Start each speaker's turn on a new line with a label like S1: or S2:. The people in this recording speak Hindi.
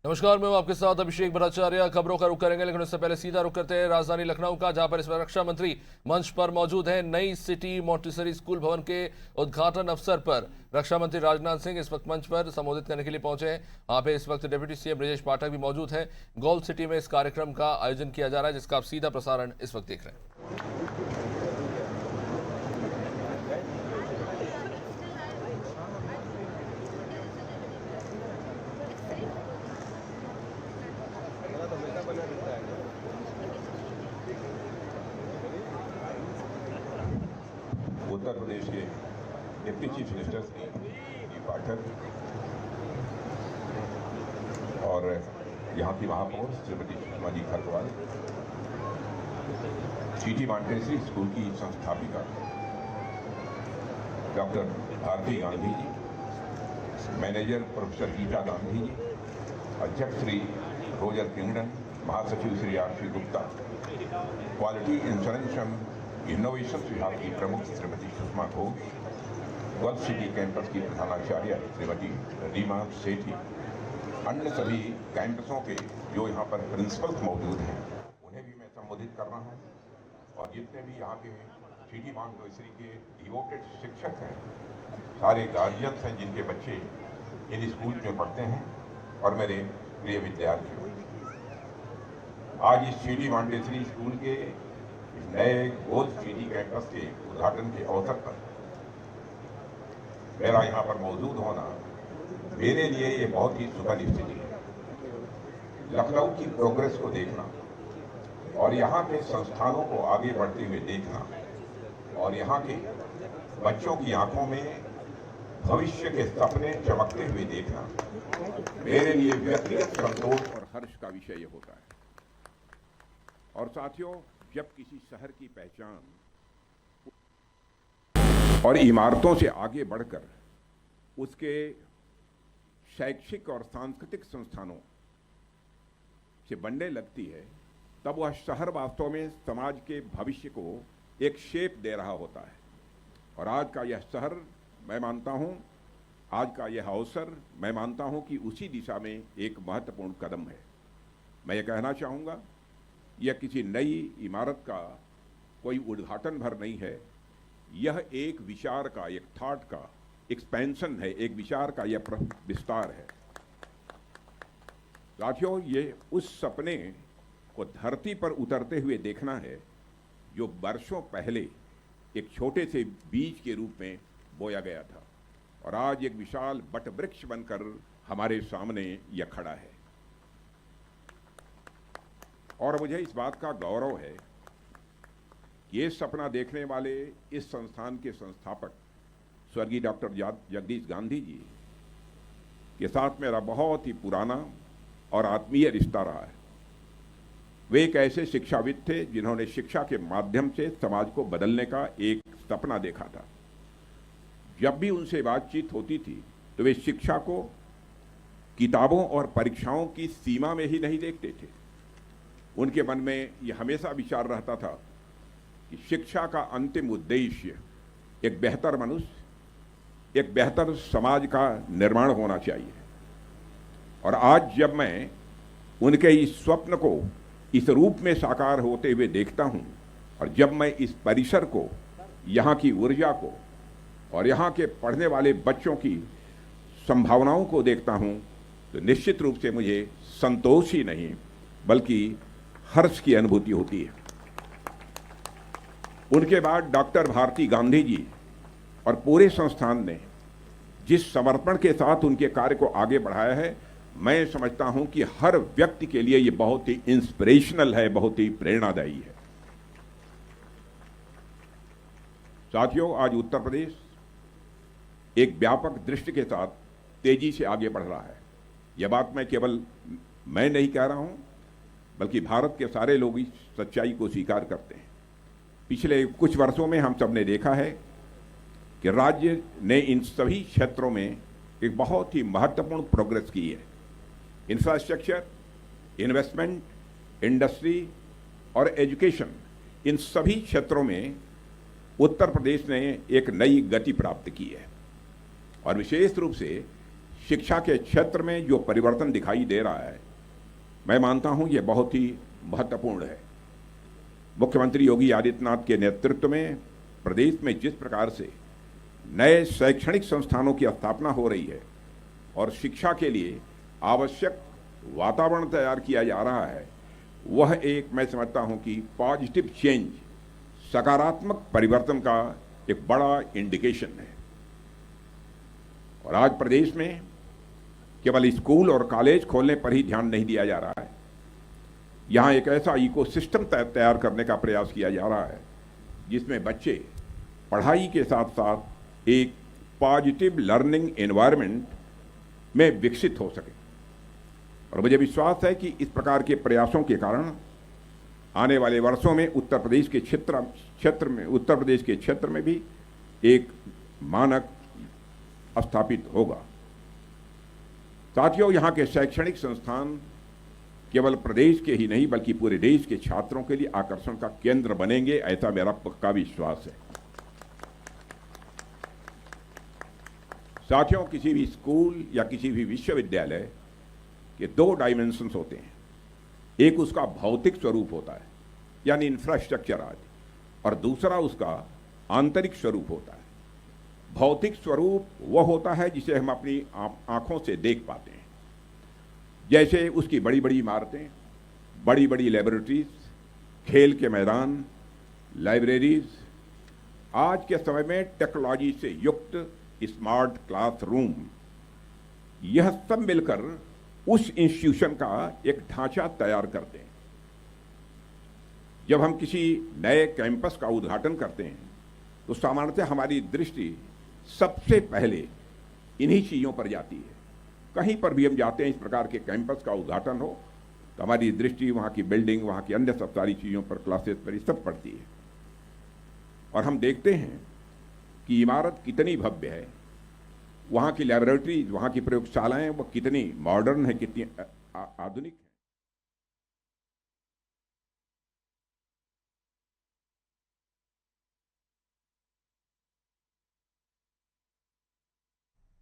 S1: नमस्कार, मैं हूं आपके साथ अभिषेक भट्टाचार्य। खबरों का रुख करेंगे, लेकिन उससे पहले सीधा रुख करते हैं राजधानी लखनऊ का, जहां पर इस वक्त रक्षा मंत्री मंच पर मौजूद हैं। नई सिटी मॉन्टेसरी स्कूल भवन के उद्घाटन अवसर पर रक्षा मंत्री राजनाथ सिंह इस वक्त मंच पर संबोधित करने के लिए पहुंचे हैं। वहां पे इस वक्त डिप्टी सीएम ब्रजेश पाठक भी मौजूद हैं। गोल्ड सिटी में इस कार्यक्रम का आयोजन किया जा रहा है, जिसका आप सीधा प्रसारण इस वक्त देख रहे हैं।
S2: उत्तर प्रदेश के deputy chief minister Shri Pathak और यहाँ की महापौर Shrimati Sushma ji Khargwal, city Montessori school की संस्थापिका doctor Bharti Gandhi ji, manager professor Gita Gandhi ji, अध्यक्ष श्री रोजर किंगडन, महासचिव Shri RC Gupta, quality insurance and innovation विभाग की प्रमुख Shrimati Sushma Ghosh, gold city campus की प्रधानाचार्य श्रीमती रीमा सेठी, अन्य सभी कैंपसों के जो यहाँ पर प्रिंसिपल्स मौजूद हैं उन्हें भी मैं संबोधित कर रहा हूँ, और जितने भी यहाँ के सिटी मॉन्टेसरी के डिवोटेड शिक्षक हैं, सारे गार्जियंस हैं जिनके बच्चे इन स्कूल में पढ़ते हैं, और मेरे प्रिय विद्यार्थियों, आज इस सिटी मॉन्टेसरी स्कूल के नए गोल्ड सिटी कैंपस के उद्घाटन के अवसर पर मेरा यहाँ पर मौजूद होना मेरे लिए ये बहुत ही सुखद स्थिति है। लखनऊ की प्रोग्रेस को देखना और यहाँ के संस्थानों को आगे बढ़ते हुए देखना और यहाँ के बच्चों की आंखों में भविष्य के सपने चमकते हुए देखना मेरे लिए व्यक्तिगत संतोष और हर्ष का विषय होता है। और साथियों, जब किसी शहर की पहचान और इमारतों से आगे बढ़कर उसके शैक्षिक और सांस्कृतिक संस्थानों से बनने लगती है, तब वह शहर वास्तव में समाज के भविष्य को एक शेप दे रहा होता है। और आज का यह शहर, मैं मानता हूं, आज का यह अवसर, मैं मानता हूं कि उसी दिशा में एक महत्वपूर्ण कदम है। मैं ये कहना चाहूँगा, यह किसी नई इमारत का कोई उद्घाटन भर नहीं है, यह एक विचार का, एक थॉट का एक्सपेंशन है, एक विचार का यह विस्तार है। साथियों, ये उस सपने को धरती पर उतरते हुए देखना है जो वर्षों पहले एक छोटे से बीज के रूप में बोया गया था, और आज एक विशाल वटवृक्ष बनकर हमारे सामने यह खड़ा है। और मुझे इस बात का गौरव है कि ये सपना देखने वाले इस संस्थान के संस्थापक स्वर्गीय डॉक्टर जगदीश गांधी जी के साथ मेरा बहुत ही पुराना और आत्मीय रिश्ता रहा है। वे एक ऐसे शिक्षाविद थे जिन्होंने शिक्षा के माध्यम से समाज को बदलने का एक सपना देखा था। जब भी उनसे बातचीत होती थी तो वे शिक्षा को किताबों और परीक्षाओं की सीमा में ही नहीं देखते थे। उनके मन में यह हमेशा विचार रहता था कि शिक्षा का अंतिम उद्देश्य एक बेहतर मनुष्य, एक बेहतर समाज का निर्माण होना चाहिए। और आज जब मैं उनके इस स्वप्न को इस रूप में साकार होते हुए देखता हूं, और जब मैं इस परिसर को, यहाँ की ऊर्जा को और यहाँ के पढ़ने वाले बच्चों की संभावनाओं को देखता हूं, तो निश्चित रूप से मुझे संतोष ही नहीं बल्कि हर्ष की अनुभूति होती है। उनके बाद डॉक्टर भारती गांधी जी और पूरे संस्थान ने जिस समर्पण के साथ उनके कार्य को आगे बढ़ाया है, मैं समझता हूं कि हर व्यक्ति के लिए ये बहुत ही इंस्पिरेशनल है, बहुत ही प्रेरणादायी है। साथियों, आज उत्तर प्रदेश एक व्यापक दृष्टि के साथ तेजी से आगे बढ़ रहा है। यह बात मैं केवल मैं नहीं कह रहा हूं, बल्कि भारत के सारे लोग इस सच्चाई को स्वीकार करते हैं। पिछले कुछ वर्षों में हम सब ने देखा है कि राज्य ने इन सभी क्षेत्रों में एक बहुत ही महत्वपूर्ण प्रोग्रेस की है। इंफ्रास्ट्रक्चर, इन्वेस्टमेंट, इंडस्ट्री और एजुकेशन, इन सभी क्षेत्रों में उत्तर प्रदेश ने एक नई गति प्राप्त की है। और विशेष रूप से शिक्षा के क्षेत्र में जो परिवर्तन दिखाई दे रहा है, मैं मानता हूं ये बहुत ही महत्वपूर्ण है। मुख्यमंत्री योगी आदित्यनाथ के नेतृत्व में प्रदेश में जिस प्रकार से नए शैक्षणिक संस्थानों की स्थापना हो रही है और शिक्षा के लिए आवश्यक वातावरण तैयार किया जा रहा है, वह एक, मैं समझता हूं कि पॉजिटिव चेंज, सकारात्मक परिवर्तन का एक बड़ा इंडिकेशन है। और आज प्रदेश में केवल स्कूल और कॉलेज खोलने पर ही ध्यान नहीं दिया जा रहा है, यहां एक ऐसा इकोसिस्टम तैयार करने का प्रयास किया जा रहा है जिसमें बच्चे पढ़ाई के साथ साथ एक पॉजिटिव लर्निंग एनवायरनमेंट में विकसित हो सके। और मुझे विश्वास है कि इस प्रकार के प्रयासों के कारण आने वाले वर्षों में उत्तर प्रदेश के क्षेत्र में भी एक मानक स्थापित होगा। साथियों, यहाँ के शैक्षणिक संस्थान केवल प्रदेश के ही नहीं बल्कि पूरे देश के छात्रों के लिए आकर्षण का केंद्र बनेंगे, ऐसा मेरा पक्का विश्वास है। साथियों, किसी भी स्कूल या किसी भी विश्वविद्यालय के दो डायमेंशंस होते हैं। एक उसका भौतिक स्वरूप होता है, यानी इंफ्रास्ट्रक्चर आदि, और दूसरा उसका आंतरिक स्वरूप होता है। भौतिक स्वरूप वह होता है जिसे हम अपनी आंखों से देख पाते हैं, जैसे उसकी बड़ी बड़ी इमारतें, बड़ी बड़ी लेबोरेटरीज, खेल के मैदान, लाइब्रेरीज, आज के समय में टेक्नोलॉजी से युक्त स्मार्ट क्लासरूम, यह सब मिलकर उस इंस्टीट्यूशन का एक ढांचा तैयार करते हैं। जब हम किसी नए कैंपस का उद्घाटन करते हैं तो सामान्यतः हमारी दृष्टि सबसे पहले इन्हीं चीज़ों पर जाती है। कहीं पर भी हम जाते हैं, इस प्रकार के कैंपस का उद्घाटन हो, तो हमारी दृष्टि वहाँ की बिल्डिंग, वहाँ की अन्य सब सारी चीज़ों पर, क्लासेस पर, ये सब पड़ती है। और हम देखते हैं कि इमारत कितनी भव्य है, वहाँ की लैबोरेटरीज, वहाँ की प्रयोगशालाएं वो कितनी मॉडर्न है, कितनी आधुनिक है।